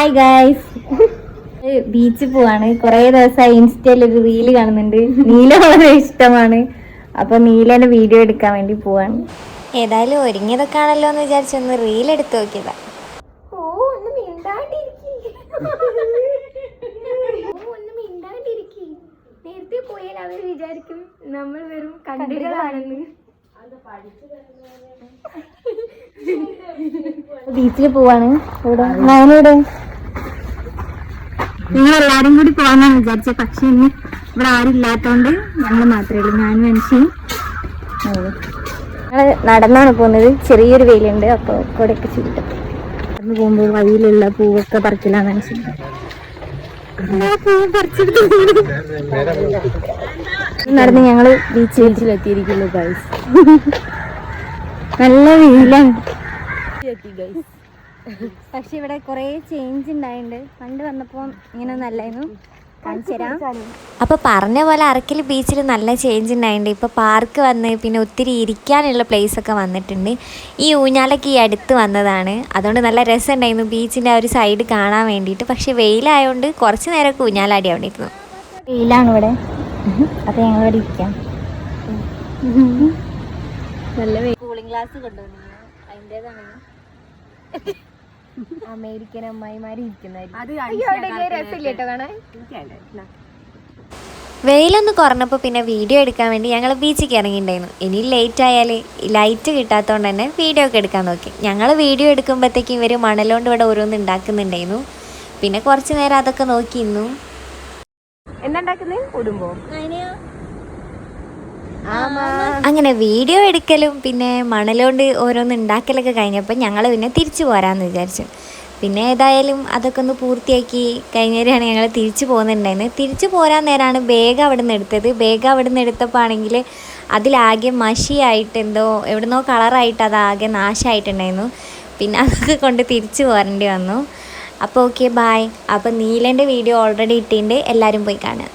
Hi guys, ബീച്ചിൽ പോവാണ്. കുറെ ദിവസമായി ഇൻസ്റ്റയിൽ ഒരു റീല് കാണുന്നുണ്ട്. നീല വളരെ ഇഷ്ടമാണ്. അപ്പൊ നീലന്റെ വീഡിയോ എടുക്കാൻ വേണ്ടി പോവാണ്. ഏതായാലും ഒരുങ്ങിയതൊക്കെ ആണല്ലോ എന്ന് വിചാരിച്ചൊന്ന് റീൽ എടുത്ത് നോക്കിയതാ. നേരത്തെ പോയാൽ അവർ വിചാരിക്കും നമ്മൾ വെറും കണ്ടുകളാണെന്ന്. ബീച്ചിൽ പോവാണ്. ഇവിടെ ഞാനിവിടെ നിങ്ങളെല്ലാരും കൂടി പോകാന്നാണ് വിചാരിച്ചത്. പക്ഷെ ഇന്ന് ഇവിടെ ആരും ഇല്ലാത്തോണ്ട് ഞങ്ങൾ മാത്രമേ ഉള്ളൂ, ഞാനും മനുഷ്യനും. ഞങ്ങൾ നടന്നാണ് പോകുന്നത്. ചെറിയൊരു വെയിലുണ്ട്, അപ്പോൾ കൂടെയൊക്കെ ചുറ്റും നടന്ന് പോകുമ്പോൾ വഴിയിലുള്ള പൂവൊക്കെ പറിക്കലാണ് മനുഷ്യൻ. നടന്ന് ഞങ്ങള് ബീച്ചിലെത്തിയിരിക്കുന്നു ഗൈസ്. നല്ല വെയിലാണ്. പക്ഷെ ഇവിടെ കുറെ ചേഞ്ച് ഉണ്ടായിട്ടുണ്ട്. പണ്ട് വന്നപ്പോ ഇങ്ങനെ നല്ലായിരുന്നു. അപ്പോൾ പറഞ്ഞ പോലെ അറക്കൽ ബീച്ചിൽ നല്ല ചേഞ്ച് ഉണ്ടായിട്ടുണ്ട്. ഇപ്പോൾ പാർക്ക് വന്ന് പിന്നെ ഒത്തിരി ഇരിക്കാനുള്ള പ്ലേസൊക്കെ വന്നിട്ടുണ്ട്. ഈ ഊഞ്ഞാലൊക്കെ ഈ അടുത്ത് വന്നതാണ്, അതുകൊണ്ട് നല്ല രസമുണ്ടായിരുന്നു ബീച്ചിൻ്റെ ആ ഒരു സൈഡ് കാണാൻ വേണ്ടിയിട്ട്. പക്ഷെ വെയിലായതുകൊണ്ട് കുറച്ച് നേരമൊക്കെ ഊഞ്ഞാലാടി അവിടെ ഇരുന്നു. വെയിലാണ് ഇവിടെ, അപ്പോൾ ഞങ്ങളിവിടെ ഇരിക്കാം. നല്ല കൂളിംഗ് ഗ്ലാസ് കൊണ്ടുവന്നു. അതിൻ്റെതാണ് അമേരിക്കൻ അമ്മായിമാര് വെയിലൊന്ന് കുറഞ്ഞപ്പോൾ പിന്നെ വീഡിയോ എടുക്കാൻ വേണ്ടി ഞങ്ങൾ ബീച്ചിലേക്ക് ഇറങ്ങിയിട്ടുണ്ടായിരുന്നു. ഇനി ലേറ്റ് ആയാൽ ലൈറ്റ് കിട്ടാത്തതുകൊണ്ട് തന്നെ വീഡിയോ ഒക്കെ എടുക്കാൻ നോക്കി. ഞങ്ങൾ വീഡിയോ എടുക്കുമ്പോഴത്തേക്കും ഇവർ മണലുകൊണ്ട് ഇവിടെ ഓരോന്ന് ഉണ്ടാക്കുന്നുണ്ടായിരുന്നു. പിന്നെ കുറച്ച് നേരം അതൊക്കെ നോക്കിയിരുന്നു. അങ്ങനെ വീഡിയോ എടുക്കലും പിന്നെ മണലുകൊണ്ട് ഓരോന്ന് ഉണ്ടാക്കലൊക്കെ കഴിഞ്ഞപ്പോൾ ഞങ്ങൾ പിന്നെ തിരിച്ചു പോരാമെന്ന് വിചാരിച്ചു. പിന്നെ ഏതായാലും അതൊക്കെ ഒന്ന് പൂർത്തിയാക്കി കഴിഞ്ഞേരാണ് ഞങ്ങൾ തിരിച്ചു പോകുന്നുണ്ടായിരുന്നത്. തിരിച്ചു പോരാൻ നേരമാണ് ബാഗ് അവിടെ നിന്ന് എടുത്തത്. ബാഗ് അവിടെ നിന്ന് എടുത്തപ്പോൾ ആണെങ്കിൽ അതിലാകെ മഷിയായിട്ട് എവിടുന്നോ കളറായിട്ട് അതാകെ നാശമായിട്ടുണ്ടായിരുന്നു. പിന്നെ അതൊക്കെ കൊണ്ട് തിരിച്ചു പോരേണ്ടി വന്നു. അപ്പോൾ ഓക്കെ, ബായ്. അപ്പോൾ നീലൻ്റെ വീഡിയോ ഓൾറെഡി ഇട്ടിട്ടുണ്ട്, എല്ലാവരും പോയി കാണുക.